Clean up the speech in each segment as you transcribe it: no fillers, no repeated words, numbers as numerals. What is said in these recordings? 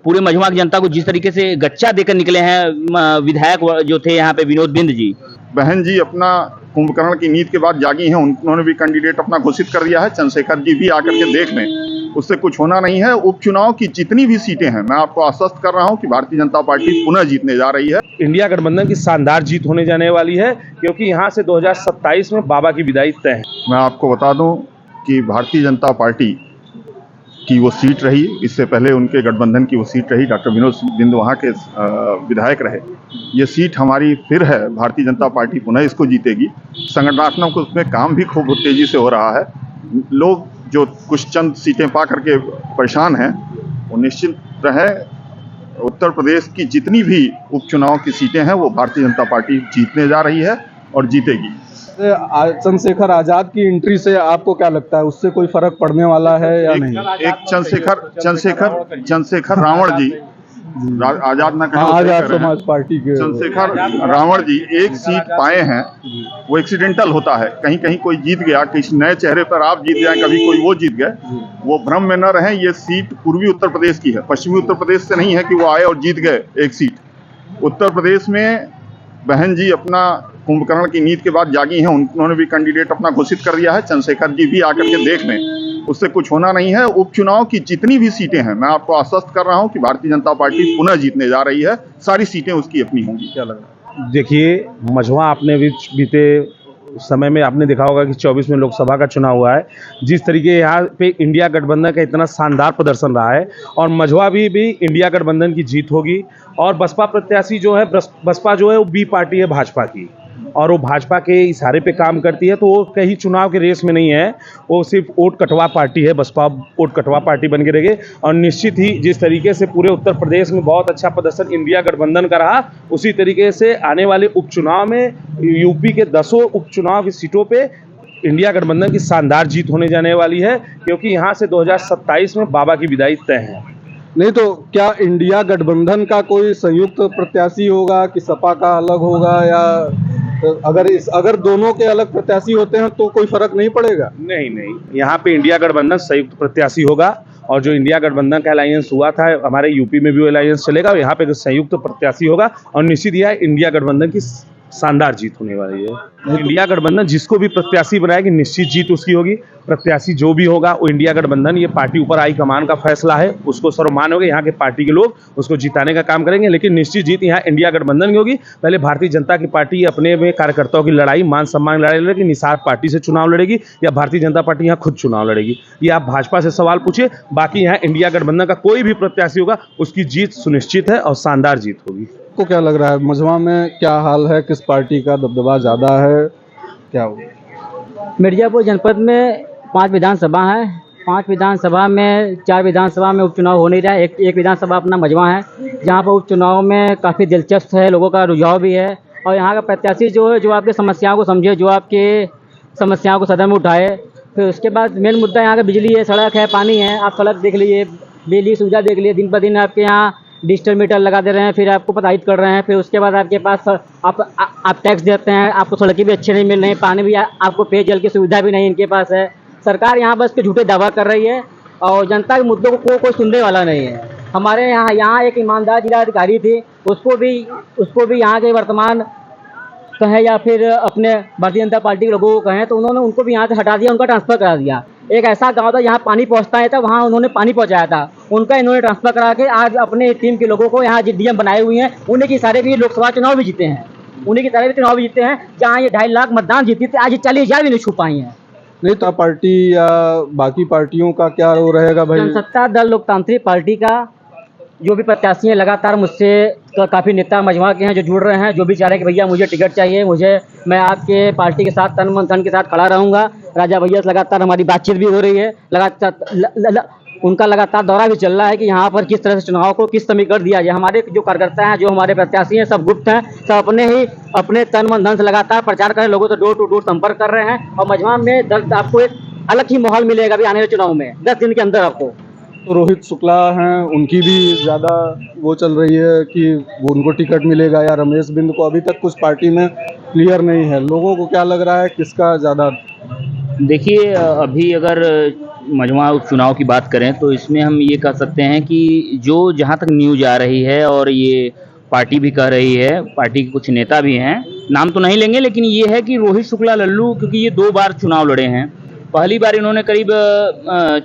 पूरे मझवा की जनता को जिस तरीके से गच्चा देकर निकले हैं विधायक जो थे यहाँ पे विनोद बिंद जी। बहन जी अपना कुंभकर्ण की नींद के बाद जागी हैं, उन्होंने भी कैंडिडेट अपना घोषित कर दिया है। चंद्रशेखर जी भी आकर के देख लें, उससे कुछ होना नहीं है। उपचुनाव की जितनी भी सीटें हैं, मैं आपको आश्वस्त कर रहा हूं कि भारतीय जनता पार्टी पुनः जीतने जा रही है। इंडिया गठबंधन की शानदार जीत होने जाने वाली है, क्योंकि यहाँ से 2027 में बाबा की विदाई तय है। मैं आपको बता दूं कि भारतीय जनता पार्टी की वो सीट रही, इससे पहले उनके गठबंधन की वो सीट रही, डॉक्टर विनोद बिंद वहाँ के विधायक रहे। ये सीट हमारी फिर है, भारतीय जनता पार्टी पुनः इसको जीतेगी। संगठनात्मक उसमें काम भी खूब तेजी से हो रहा है। लोग जो कुछ चंद सीटें पा करके परेशान हैं, वो निश्चित रहे उत्तर प्रदेश की जितनी भी उपचुनाव की सीटें हैं वो भारतीय जनता पार्टी जीतने जा रही है और जीतेगी। चंद्रशेखर आजाद की एंट्री से आपको क्या लगता है, उससे कोई फर्क पड़ने वाला है या नहीं? एक चंद्रशेखर रावण जी, आजाद ना कहें, आजाद समाज पार्टी के चंद्रशेखर रावण जी एक सीट पाए हैं। वो एक्सीडेंटल होता है, कहीं कहीं कोई जीत गया, किसी नए चेहरे पर आप जीत जाए, कभी कोई वो जीत गए। वो भ्रम में न रहें, ये सीट पूर्वी उत्तर प्रदेश की है, पश्चिमी उत्तर प्रदेश से नहीं है कि वो आए और जीत गए एक सीट। उत्तर प्रदेश में बहन जी अपना कुंभकर्ण की नींद के बाद जागी हैं, उन्होंने भी कैंडिडेट अपना घोषित कर दिया है। चंद्रशेखर जी भी आकर के देख लें, उससे कुछ होना नहीं है। उपचुनाव की जितनी भी सीटें हैं, मैं आपको आश्वस्त कर रहा हूं कि भारतीय जनता पार्टी पुनः जीतने जा रही है। सारी सीटें उसकी अपनी होंगी। क्या लग रहा है? देखिए, मझवा आपने भी बीते समय में आपने देखा होगा कि 24 में लोकसभा का चुनाव हुआ है। जिस तरीके यहाँ पे इंडिया गठबंधन का इतना शानदार प्रदर्शन रहा है, और मझवा भी इंडिया गठबंधन की जीत होगी। और बसपा प्रत्याशी जो है, बसपा जो है वो बी पार्टी है भाजपा की, और वो भाजपा के इशारे पे काम करती है, तो वो कहीं चुनाव के रेस में नहीं है। वो सिर्फ वोट कटवा पार्टी है, बसपा वोट कटवा पार्टी बन के रहेगी। और निश्चित ही जिस तरीके से पूरे उत्तर प्रदेश में बहुत अच्छा प्रदर्शन इंडिया गठबंधन का रहा, उसी तरीके से आने वाले उपचुनाव में यूपी के 10 उपचुनाव की सीटों पे इंडिया गठबंधन की शानदार जीत होने जाने वाली है, क्योंकि यहाँ से 2027 में बाबा की विदाई तय है। नहीं तो क्या इंडिया गठबंधन का कोई संयुक्त प्रत्याशी होगा कि सपा का अलग होगा, या अगर दोनों के अलग प्रत्याशी होते हैं तो कोई फर्क नहीं पड़ेगा? नहीं, यहाँ पे इंडिया गठबंधन संयुक्त प्रत्याशी होगा। और जो इंडिया गठबंधन का अलायंस हुआ था, हमारे यूपी में भी अलायंस चलेगा, और यहाँ पे संयुक्त प्रत्याशी होगा। और निश्चित यह इंडिया गठबंधन की शानदार जीत होने वाली है। इंडिया गठबंधन जिसको भी प्रत्याशी बनाएगी, निश्चित जीत उसकी होगी। प्रत्याशी जो भी होगा वो इंडिया गठबंधन, ये पार्टी ऊपर हाईकमान का फैसला है, उसको सर्वमान होगा। यहाँ के पार्टी के लोग उसको जिताने का काम करेंगे, लेकिन निश्चित जीत यहाँ इंडिया गठबंधन की होगी। पहले भारतीय जनता की पार्टी अपने में कार्यकर्ताओं की लड़ाई, मान सम्मान लड़ाई लड़ेगी, निषाद पार्टी से चुनाव लड़ेगी, या भारतीय जनता पार्टी यहाँ खुद चुनाव लड़ेगी। ये आप भाजपा से सवाल पूछिए। बाकी यहाँ इंडिया गठबंधन का कोई भी प्रत्याशी होगा, उसकी जीत सुनिश्चित है और शानदार जीत होगी। को क्या लग रहा है, मझवा में क्या हाल है, किस पार्टी का दबदबा ज़्यादा है, क्या होगा? मिर्जापुर जनपद में 5 विधानसभा है। 5 विधानसभा में 4 विधानसभा में उपचुनाव हो नहीं रहा है। एक विधानसभा अपना मझवा है, जहाँ पर उपचुनाव में काफ़ी दिलचस्प है, लोगों का रुझाव भी है। और यहाँ का प्रत्याशी जो है, जो आपकी समस्याओं को समझे, जो आपके समस्याओं को सदन में उठाए। फिर उसके बाद मेन मुद्दा यहाँ का बिजली है, सड़क है, पानी है। आप सड़क देख लीजिए, बिजली सुविधा देख लीजिए, दिन पर दिन आपके यहाँ डिजिटल मीटर लगा दे रहे हैं, फिर आपको प्रताड़ित कर रहे हैं। फिर उसके बाद आपके पास आप टैक्स देते हैं, आपको सड़कें भी अच्छी नहीं मिल रही, पानी भी, आपको पेयजल की सुविधा भी नहीं इनके पास है। सरकार यहाँ बस के झूठे दावा कर रही है, और जनता के मुद्दों को कोई सुनने वाला नहीं है। हमारे यहाँ एक ईमानदार जिला अधिकारी थी, उसको भी यहाँ के वर्तमान कहें या फिर अपने भारतीय जनता पार्टी के लोगों को कहें, तो उन्होंने उनको भी यहाँ से हटा दिया, उनका ट्रांसफ़र करा दिया। एक ऐसा गांव था जहाँ पानी पहुँचता है था, वहाँ उन्होंने पानी पहुँचाया था, उनका इन्होंने ट्रांसफ़र करा के आज अपने टीम के लोगों को यहाँ डीएम बनाए हुए हैं। उन्हीं की सारे भी लोकसभा चुनाव भी जीते हैं, जहाँ ये 2.5 लाख मतदान जीती थे, आज 40,000 भी नहीं छू पाई हैं। नहीं तो पार्टी या बाकी पार्टियों का क्या वो रहेगा भाई? जनसत्ता दल लोकतांत्रिक पार्टी का जो भी प्रत्याशी हैं, लगातार मुझसे काफ़ी नेता मझवा के हैं जो जुड़ रहे हैं, जो भी चाह रहे हैं कि भैया मुझे टिकट चाहिए, मैं आपके पार्टी के साथ तन मन धन के साथ खड़ा रहूँगा। राजा भैया से लगातार हमारी बातचीत भी हो रही है, लगातार उनका लगातार दौरा भी चल रहा है कि यहाँ पर किस तरह से चुनाव को किस समीकरण दिया जाए। हमारे जो कार्यकर्ता हैं, जो हमारे प्रत्याशी हैं, सब गुप्त हैं, सब अपने तन मन धन से लगातार प्रचार कर रहे हैं, लोगों से डोर टू डोर संपर्क कर रहे हैं। और मझवा में आपको एक अलग ही माहौल मिलेगा अभी आने वाले चुनाव में, 10 दिन के अंदर आपको। तो रोहित शुक्ला हैं, उनकी भी ज़्यादा वो चल रही है कि वो उनको टिकट मिलेगा, या रमेश बिंद को अभी तक कुछ पार्टी में क्लियर नहीं है। लोगों को क्या लग रहा है, किसका ज़्यादा? देखिए, अभी अगर मझवा उपचुनाव की बात करें तो इसमें हम ये कह सकते हैं कि जो जहाँ तक न्यूज आ रही है और ये पार्टी भी कह रही है, पार्टी के कुछ नेता भी हैं, नाम तो नहीं लेंगे, लेकिन ये है कि रोहित शुक्ला लल्लू, क्योंकि ये 2 बार चुनाव लड़े हैं। पहली बार इन्होंने करीब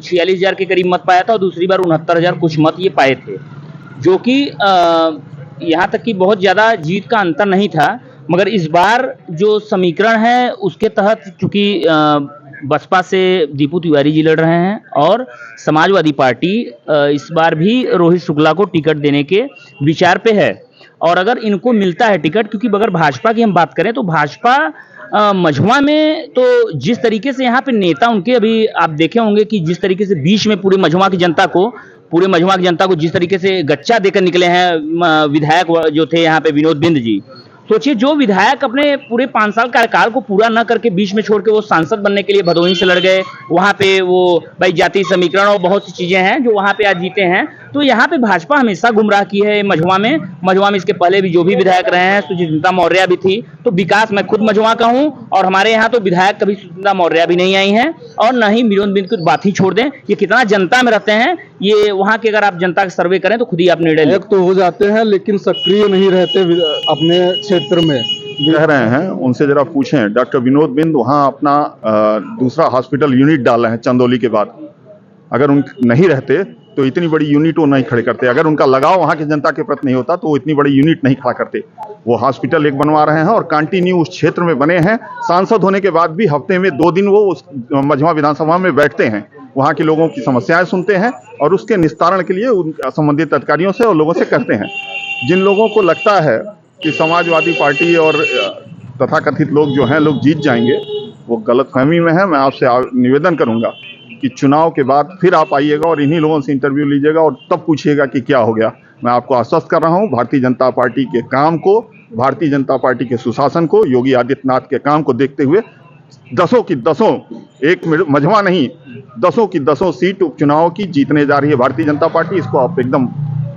46,000 के करीब मत पाया था और दूसरी बार 69,000 कुछ मत ये पाए थे, जो कि यहाँ तक कि बहुत ज़्यादा जीत का अंतर नहीं था। मगर इस बार जो समीकरण है उसके तहत, चूँकि बसपा से दीपू तिवारी जी लड़ रहे हैं और समाजवादी पार्टी इस बार भी रोहित शुक्ला को टिकट देने के विचार पे है। और अगर इनको मिलता है टिकट, क्योंकि अगर भाजपा की हम बात करें तो भाजपा मझवा में तो जिस तरीके से यहाँ पे नेता उनके, अभी आप देखे होंगे कि जिस तरीके से बीच में पूरे मझवा की जनता को जिस तरीके से गच्चा देकर निकले हैं विधायक जो थे यहाँ पे विनोद बिंद जी। सोचिए, जो विधायक अपने पूरे 5 साल कार्यकाल को पूरा न करके बीच में छोड़ के वो सांसद बनने के लिए भदोही से लड़ गए, वहां पे वो भाई जाति समीकरण और बहुत सी चीजें हैं जो वहां पे आज जीते हैं। तो यहाँ पे भाजपा हमेशा गुमराह की है मझवा में इसके पहले भी जो भी विधायक रहे हैं, सुचिंता मौर्य भी थी। तो विकास, मैं खुद मझवा का हूँ और हमारे यहाँ तो विधायक कभी सुचिंता मौर्य भी नहीं आई हैं और न ही विनोद बिंद की बात ही छोड़ दें। ये कितना जनता में रहते हैं, ये वहाँ के अगर आप जनता का सर्वे करें तो खुद ही आप निर्णय लें। एक तो हो जाते हैं लेकिन सक्रिय नहीं रहते अपने क्षेत्र में। कह रहे हैं उनसे जरा पूछें, डॉक्टर विनोद बिंद वहाँ अपना दूसरा हॉस्पिटल यूनिट डाल रहे हैं चंदौली के बाद। अगर उन नहीं रहते तो इतनी बड़ी यूनिट वो नहीं खड़े करते। अगर उनका लगाव वहाँ की जनता के प्रति नहीं होता तो वो इतनी बड़ी यूनिट नहीं खड़ा करते। वो हॉस्पिटल एक बनवा रहे हैं और कंटिन्यू उस क्षेत्र में बने हैं। सांसद होने के बाद भी हफ्ते में 2 दिन वो उस मझवा विधानसभा में बैठते हैं, वहाँ के लोगों की समस्याएं सुनते हैं और उसके निस्तारण के लिए संबंधित अधिकारियों से और लोगों से कहते हैं। जिन लोगों को लगता है कि समाजवादी पार्टी और तथाकथित लोग जो हैं लोग जीत जाएंगे, वो गलतफहमी में है। मैं आपसे निवेदन करूंगा कि चुनाव के बाद फिर आप आइएगा और इन्हीं लोगों से इंटरव्यू लीजिएगा और तब पूछिएगा कि क्या हो गया। मैं आपको आश्वस्त कर रहा हूं, भारतीय जनता पार्टी के काम को, भारतीय जनता पार्टी के सुशासन को, योगी आदित्यनाथ के काम को देखते हुए दसों की दसों, एक मझवा नहीं, दसों की दसों सीट उपचुनाव की जीतने जा रही है भारतीय जनता पार्टी। इसको आप एकदम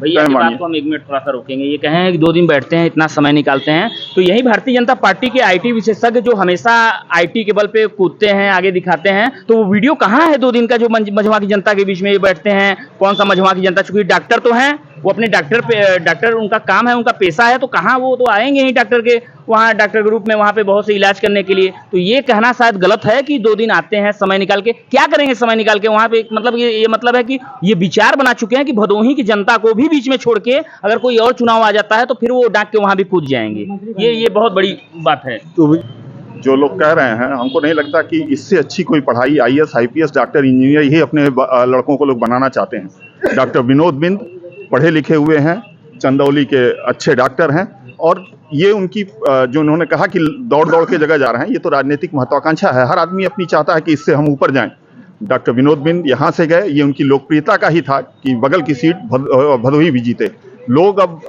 भैया की बात को हम 1 मिनट थोड़ा सा रोकेंगे। ये कहें कि 2 दिन बैठते हैं, इतना समय निकालते हैं, तो यही भारतीय जनता पार्टी के आईटी विशेषज्ञ जो हमेशा आईटी के बल पे कूदते हैं, आगे दिखाते हैं, तो वो वीडियो कहाँ है 2 दिन का जो मझवा की जनता के बीच में ये बैठते हैं? कौन सा मझवा की जनता, चूंकि डॉक्टर तो हैं, वो अपने डॉक्टर उनका काम है, उनका पेशा है, तो कहाँ वो तो आएंगे ही डॉक्टर के वहाँ, डॉक्टर के रूप में वहाँ पे बहुत से इलाज करने के लिए। तो ये कहना शायद गलत है कि 2 दिन आते हैं समय निकाल के। क्या करेंगे समय निकाल के वहाँ पे? मतलब ये मतलब है कि ये विचार बना चुके हैं कि भदोही की जनता को भी बीच में छोड़ के अगर कोई और चुनाव आ जाता है तो फिर वो डांट के वहाँ भी कूद जाएंगे। ये बहुत बड़ी बात है। तो जो लोग कह रहे हैं, हमको नहीं लगता कि इससे अच्छी कोई पढ़ाई IAS, IPS, डॉक्टर, इंजीनियर ही अपने लड़कों को लोग बनाना चाहते हैं। डॉक्टर विनोद बिंद पढ़े लिखे हुए हैं, चंदौली के अच्छे डॉक्टर हैं और ये उनकी जो उन्होंने कहा कि दौड़ दौड़ के जगह जा रहे हैं, ये तो राजनीतिक महत्वाकांक्षा है। हर आदमी अपनी चाहता है कि इससे हम ऊपर जाएं। डॉक्टर विनोद बिंद यहाँ से गए, ये उनकी लोकप्रियता का ही था कि बगल की सीट भदोही भी जीते। लोग अब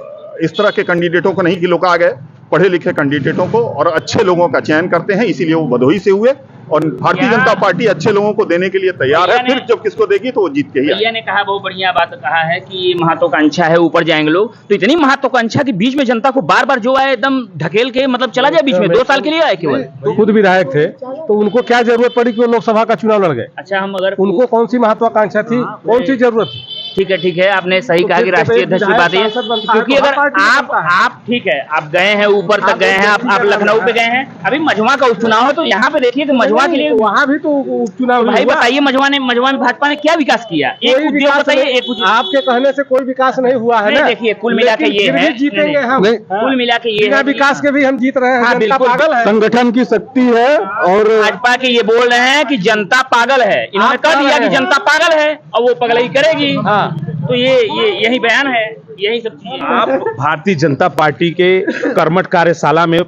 इस तरह के कैंडिडेटों को नहीं कि लोग आ गए, पढ़े लिखे कैंडिडेटों को और अच्छे लोगों का चयन करते हैं, इसीलिए वो भदोही से हुए और भारतीय जनता पार्टी अच्छे लोगों को देने के लिए तैयार है। फिर जब किसको देगी तो वो जीत के ही। भैया ने कहा, बहुत बढ़िया बात कहा है कि महत्वाकांक्षा है, ऊपर जाएंगे लोग। तो इतनी महत्वाकांक्षा कि बीच में जनता को बार बार जो है एकदम ढकेल के मतलब चला जाए बीच में, 2 साल के लिए आए केवल। खुद विधायक थे तो उनको क्या जरूरत पड़ी कि वो लोकसभा का चुनाव लड़ गए? अच्छा, हम अगर उनको कौन सी महत्वाकांक्षा थी, कौन सी जरूरत थी? ठीक है, आपने सही कहा कि राष्ट्रीय अध्यक्ष की बात है, क्योंकि अगर आप ठीक है, आप गए हैं ऊपर तक गए हैं, आप लखनऊ पे गए हैं, अभी मझवा का उपचुनाव है, तो यहाँ पे देखिए कि मझवा के लिए वहाँ भी तो उपचुनाव भाई बताइए, मझवा में भाजपा ने क्या विकास किया? एक उद्योग बताइए। आपके कहने से कोई विकास नहीं हुआ है ना? देखिए, कुल मिला के ये है, जीतेंगे हम, कुल मिला के ये है, विकास के भी हम जीत रहे हैं। जनता पागल है, संगठन की शक्ति है और भाजपा के ये बोल रहे हैं कि जनता पागल है। इन्होंने कह दिया कि जनता पागल है और वो पगलई करेगी। तो ये यही बयान है, यही सब चीजें। आप भारतीय जनता पार्टी के कर्मठ कार्यशाला में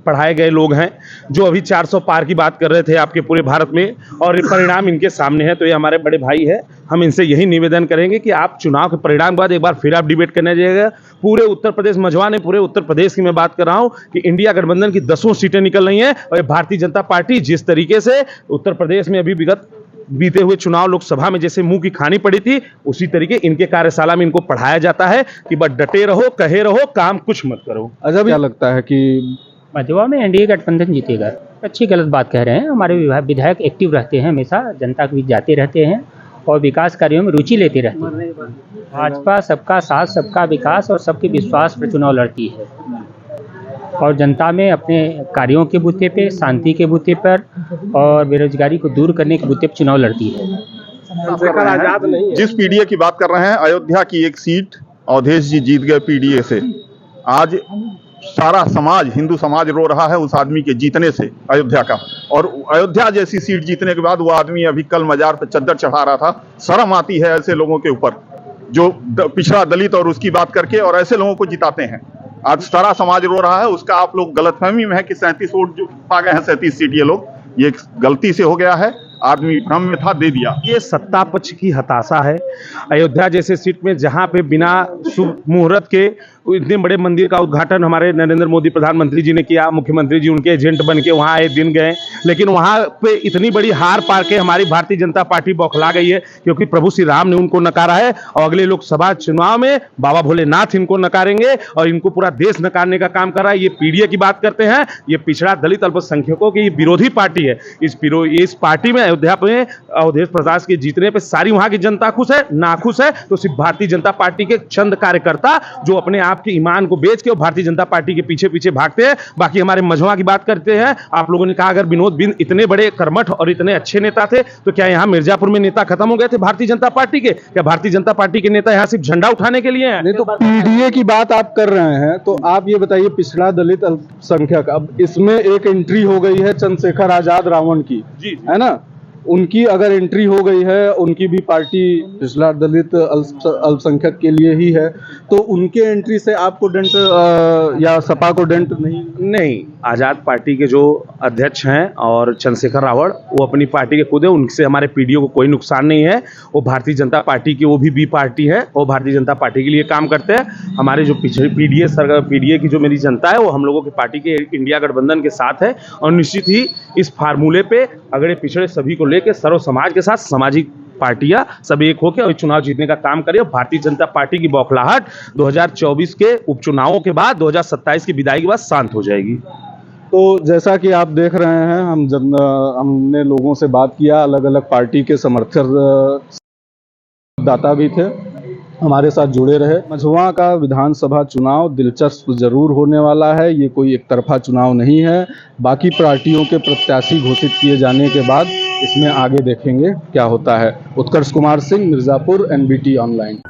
पढ़ाए गए लोग हैं जो अभी 400 पार की बात कर रहे थे आपके पूरे भारत में, और परिणाम इनके सामने है। तो ये हमारे बड़े भाई है, हम इनसे यही निवेदन करेंगे कि आप चुनाव के परिणाम के बाद एक बार फिर आप डिबेट करने जाइएगा। पूरे उत्तर प्रदेश, मझवा ने पूरे उत्तर प्रदेश की मैं बात कर रहा हूँ कि इंडिया गठबंधन की 10 सीटें निकल रही हैं और भारतीय जनता पार्टी जिस तरीके से उत्तर प्रदेश में अभी विगत बीते हुए चुनाव लोकसभा में जैसे मुंह की खानी पड़ी थी, उसी तरीके इनके कार्यशाला में इनको पढ़ाया जाता है कि बस डटे रहो, कहे रहो, काम कुछ मत करो। अच्छा, क्या लगता है कि मझवा में एनडीए गठबंधन जीतेगा? अच्छी गलत बात कह रहे हैं। हमारे विधायक एक्टिव रहते हैं, हमेशा जनता के बीच जाते रहते हैं और विकास कार्यों में रुचि लेते रहते हैं। भाजपा सबका साथ, सबका विकास और सबके विश्वास पर चुनाव लड़ती है और जनता में अपने कार्यों के बूते पे, शांति के बूते पर और बेरोजगारी को दूर करने के बूते पर चुनाव लड़ती है। जिस पीडीए की बात कर रहे हैं, अयोध्या की एक सीट अवधेश जी जीत गए पीडीए से। आज सारा समाज, हिंदू समाज रो रहा है उस आदमी के जीतने से अयोध्या का। और अयोध्या जैसी सीट जीतने के बाद वो आदमी अभी कल मजार पे चद्दर चढ़ा रहा था। शर्म आती है ऐसे लोगों के ऊपर जो पिछड़ा दलित और उसकी बात करके और ऐसे लोगों को जिताते हैं। आज सारा समाज रो रहा है, उसका आप लोग गलतफहमी में है कि 37 वोट जो पा गए हैं, 37 सीट ये लोग, ये गलती से हो गया है। आदमी भ्रम में था, दे दिया। ये सत्ता पक्ष की हताशा है। अयोध्या जैसे सीट में जहां पे बिना शुभ मुहूर्त के इतने बड़े मंदिर का उद्घाटन हमारे नरेंद्र मोदी प्रधानमंत्री जी ने किया, मुख्यमंत्री जी उनके एजेंट बन के वहां आए दिन गए, लेकिन वहां पे इतनी बड़ी हार पार के हमारी भारतीय जनता पार्टी बौखला गई है, क्योंकि प्रभु श्री राम ने उनको नकारा है और अगले लोकसभा चुनाव में बाबा भोलेनाथ इनको नकारेंगे और इनको पूरा देश नकारने का काम कर रहा है। ये पीडीए की बात करते हैं, ये पिछड़ा दलित अल्पसंख्यकों की विरोधी पार्टी है। इस पार्टी में अयोध्या में अवधेश प्रसाद के जीतने पे सारी वहां की जनता खुश है, नाखुश है तो सिर्फ भारतीय जनता पार्टी के चंद कार्यकर्ता जो अपने आप के ईमान को बेच के और भारतीय जनता पार्टी के पीछे पीछे भागते हैं। बाकी हमारे मझवा की बात करते हैं, आप लोगों ने कहा अगर विनोद बिंद इतने बड़े कर्मठ और इतने अच्छे नेता थे तो क्या यहाँ मिर्जापुर में नेता खत्म हो गए थे भारतीय जनता पार्टी के? क्या भारतीय जनता पार्टी के नेता यहाँ सिर्फ झंडा उठाने के लिए हैं? नहीं तो पीडीए की बात आप कर रहे हैं, तो आप ये बताइए पिछड़ा दलित अल्पसंख्यक, अब इसमें एक एंट्री हो गई है चंद्रशेखर आजाद रावण की, है ना, उनकी अगर एंट्री हो गई है, उनकी भी पार्टी पिछड़ा दलित अल्पसंख्यक के लिए ही है, तो उनके एंट्री से आपको डेंट या सपा को डेंट नहीं? आजाद पार्टी के जो अध्यक्ष हैं और चंद्रशेखर रावण वो अपनी पार्टी के खुद है, उनसे हमारे पीडीओ को कोई नुकसान नहीं है। वो भारतीय जनता पार्टी की, वो भी बी पार्टी है, वो भारतीय जनता पार्टी के लिए काम करते हैं। हमारे जो पीडीए की जो मेरी जनता है वो हम लोगों की पार्टी के इंडिया गठबंधन के साथ है और निश्चित ही इस फार्मूले पे अगड़े पिछड़े सभी को लेकर सर्व समाज के साथ सामाजिक पार्टियां सब एक होकर और चुनाव जीतने का काम करें। भारतीय जनता पार्टी की बौखलाहट 2024 के उपचुनावों के बाद 2027 की विदाई के बाद शांत हो जाएगी। तो जैसा कि आप देख रहे हैं, हमने लोगों से बात किया, अलग अलग पार्टी के समर्थक दाता भी थे, हमारे साथ जुड़े रहे। मझवा का विधानसभा चुनाव दिलचस्प जरूर होने वाला है। ये कोई एक तरफा चुनाव नहीं है। बाकी पार्टियों के प्रत्याशी घोषित किए जाने के बाद इसमें आगे देखेंगे क्या होता है। उत्कर्ष कुमार सिंह, मिर्ज़ापुर, NBT ऑनलाइन।